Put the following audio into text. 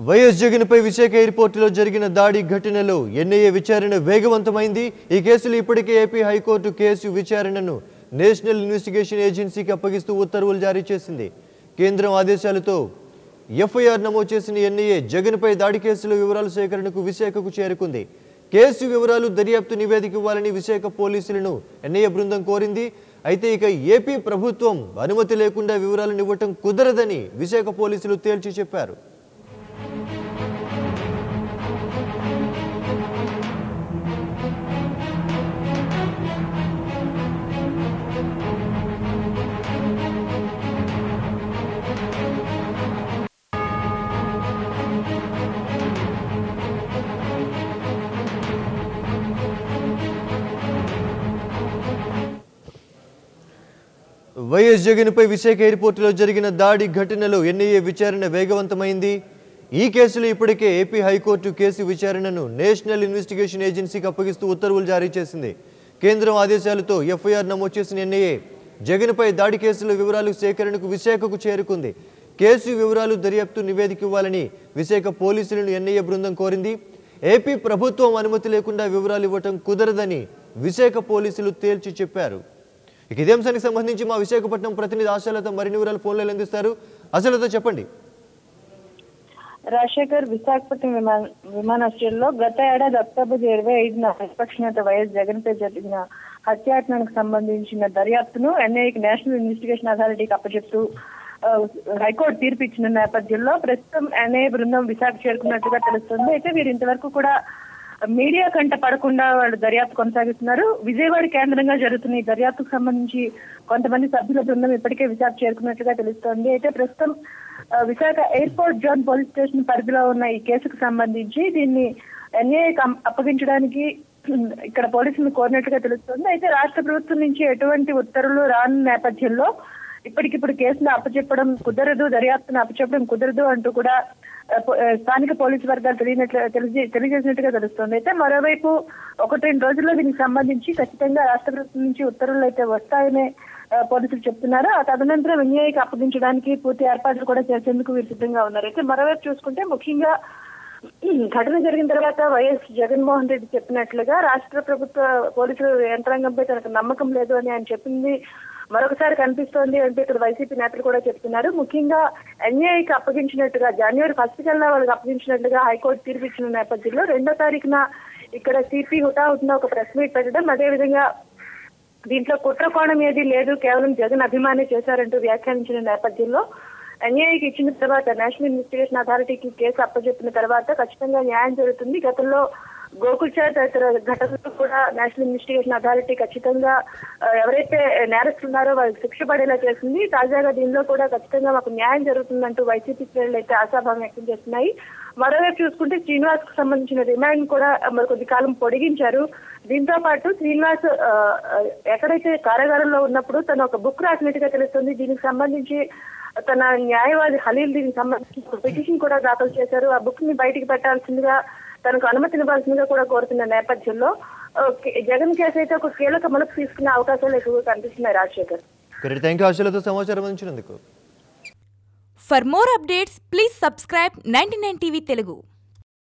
YS జగన్పై విశాఖ ఎయిర్పోర్టులో జరిగిన దాడి ఘటనలో ఎన్ఐఏ విచారణ వేగవంతమైంది. ఈ కేసులో ఇప్పటికే ఏపీ హైకోర్టు కేసు విచారణను నేషనల్ ఇన్వెస్టిగేషన్ ఏజెన్సీకి అప్పగిస్తూ ఉత్తర్వులు జారీ చేసింది. కేంద్రం ఆదేశాలతో ఎఫ్ఐఆర్ నమోదు చేసిన ఎన్ఐఏ జగన్పై దాడి కేసులో వివరాల సేకరణకు విశాఖకు చేరుకుంది. కేసు వివరాలు దర్యాప్తు నివేదిక ఇవ్వాలని విశాఖ పోలీసులను ఎన్ఐఏ బృందం కోరింది. అయితే ఇక ఏపీ ప్రభుత్వం అనుమతి లేకుండా వివరాలను ఇవ్వటం కుదరదని విశాఖ పోలీసులు తేల్చి చెప్పారు. వైఎస్ జగన్పై విశాఖ ఎయిర్పోర్టులో జరిగిన దాడి ఘటనలో ఎన్ఐఏ విచారణ వేగవంతమైంది. ఈ కేసులో ఇప్పటికే ఏపీ హైకోర్టు కేసు విచారణను నేషనల్ ఇన్వెస్టిగేషన్ ఏజెన్సీకి అప్పగిస్తూ ఉత్తర్వులు జారీ చేసింది. కేంద్రం ఆదేశాలతో ఎఫ్ఐఆర్ నమోదు చేసిన ఎన్ఐఏ జగన్పై దాడి కేసుల వివరాలు సేకరణకు విశాఖకు చేరుకుంది. కేసు వివరాలు దర్యాప్తు నివేదిక ఇవ్వాలని విశాఖ పోలీసులను ఎన్ఐఏ బృందం కోరింది. ఏపీ ప్రభుత్వం అనుమతి లేకుండా వివరాలు ఇవ్వటం కుదరదని విశాఖ పోలీసులు తేల్చి చెప్పారు. ఇదే అంశానికి సంబంధించి మా విశాఖపట్నం ప్రతినిధి ఆశలత మరిన్ని వివరాలు ఫోన్లో అందిస్తారు. ఆశలత చెప్పండి. రాజశేఖర్ విశాఖపట్నం విమానాశ్రయంలో గత ఏడాది అక్టోబర్ 25న విపక్ష నేత వైఎస్ జగన్ పై జరిగిన హత్యాయత్నానికి సంబంధించిన దర్యాప్తును ఎన్ఐఏకి నేషనల్ ఇన్వెస్టిగేషన్ అథారిటీకి అప్పచెప్తూ హైకోర్టు తీర్పు ఇచ్చిన నేపథ్యంలో ప్రస్తుతం ఎన్ఐఏ బృందం విశాఖ చేరుకున్నట్టుగా తెలుస్తుంది. అయితే వీరు ఇంతవరకు కూడా మీడియా కంట పడకుండా వాళ్ళు దర్యాప్తు కొనసాగిస్తున్నారు. విజయవాడ కేంద్రంగా జరుగుతున్న ఈ దర్యాప్తుకు సంబంధించి కొంతమంది సభ్యుల బృందం ఇప్పటికే విశాఖ చేరుకున్నట్టుగా తెలుస్తోంది. అయితే ప్రస్తుతం Visakha airport zone police station పరిధిలో ఉన్న ఈ కేసుకు సంబంధించి దీన్ని ఎన్ఐఏకి అప్పగించడానికి ఇక్కడ పోలీసులను కోరినట్టుగా తెలుస్తోంది. అయితే రాష్ట్ర ప్రభుత్వం నుంచి ఎటువంటి ఉత్తర్వులు రాని నేపథ్యంలో ఇప్పటికిప్పుడు కేసును అప్పచెప్పడం కుదరదు, దర్యాప్తును అప్పచెప్పడం కుదరదు అంటూ కూడా స్థానిక పోలీసు వర్గాలు తెలియజేసినట్టుగా తెలుస్తోంది. అయితే మరోవైపు 1-2 రోజుల్లో దీనికి సంబంధించి ఖచ్చితంగా రాష్ట్ర ప్రభుత్వం నుంచి ఉత్తర్వులు అయితే వస్తాయనే పోలీసులు చెప్తున్నారు. ఆ తదనంతరం ఎన్ఐఏకి అప్పగించడానికి పూర్తి ఏర్పాట్లు కూడా చేసేందుకు వీరు సిద్ధంగా ఉన్నారు. అయితే మరోవైపు చూసుకుంటే ముఖ్యంగా ఘటన జరిగిన తర్వాత వైఎస్ జగన్మోహన్ రెడ్డి చెప్పినట్లుగా రాష్ట్ర ప్రభుత్వ పోలీసులు యంత్రాంగంపై తనకు నమ్మకం లేదు అని ఆయన చెప్పింది మరొకసారి కనిపిస్తోంది అంటే ఇక్కడ వైసీపీ నేతలు కూడా చెప్తున్నారు. ముఖ్యంగా ఎన్ఐఏకి అప్పగించినట్టుగా జనవరి 1 కల్లా వాళ్ళకి అప్పగించినట్టుగా హైకోర్టు తీర్పు ఇచ్చిన నేపథ్యంలో 2వ తారీఖున ఇక్కడ సిపి హుటాహుటిన ఒక ప్రెస్ మీట్ పెట్టడం, అదేవిధంగా దీంట్లో కుట్ర కోణం ఏది లేదు, కేవలం జగన్ అభిమాని చేశారంటూ వ్యాఖ్యానించిన నేపథ్యంలో ఎన్ఐఏకి ఇచ్చిన తర్వాత నేషనల్ ఇన్వెస్టిగేషన్ అథారిటీకి కేసు అప్పచెప్పిన తర్వాత ఖచ్చితంగా న్యాయం జరుగుతుంది. గతంలో గోకుల్చాట్ తదితర ఘటనలు కూడా నేషనల్ ఇన్వెస్టిగేషన్ అథారిటీ ఖచ్చితంగా ఎవరైతే నేరస్తులు ఉన్నారో వాళ్ళకి శిక్ష పడేలా చేసింది. తాజాగా దీనిలో కూడా ఖచ్చితంగా మాకు న్యాయం జరుగుతుందంటూ వైసీపీ శ్రేణులు అయితే ఆశాభావం వ్యక్తం చేస్తున్నాయి. మరోవైపు చూసుకుంటే శ్రీనివాస్ కు సంబంధించిన రిమాండ్ కూడా మరి కొద్ది కాలం పొడిగించారు. దీంతో పాటు శ్రీనివాస్ ఎక్కడైతే కారాగారంలో ఉన్నప్పుడు తను ఒక బుక్ రాసినట్టుగా తెలుస్తుంది. దీనికి సంబంధించి తన న్యాయవాది హలీల్ దీనికి సంబంధించిన పిటిషన్ కూడా దాఖలు చేశారు. ఆ బుక్ ని బయటికి పెట్టాల్సిందిగా తనకు అనుమతినివ్వాల్సిందిగా కూడా కోరుతున్న నేపథ్యంలో జగన్ కేసు అయితే ఒక కీలక మలుపు తీసుకునే అవకాశాలు ఎక్కువగా కనిపిస్తున్నాయి. రాజశేఖర్, సమాచారం అందించినందుకు. For more updates, please subscribe 99 TV Telugu.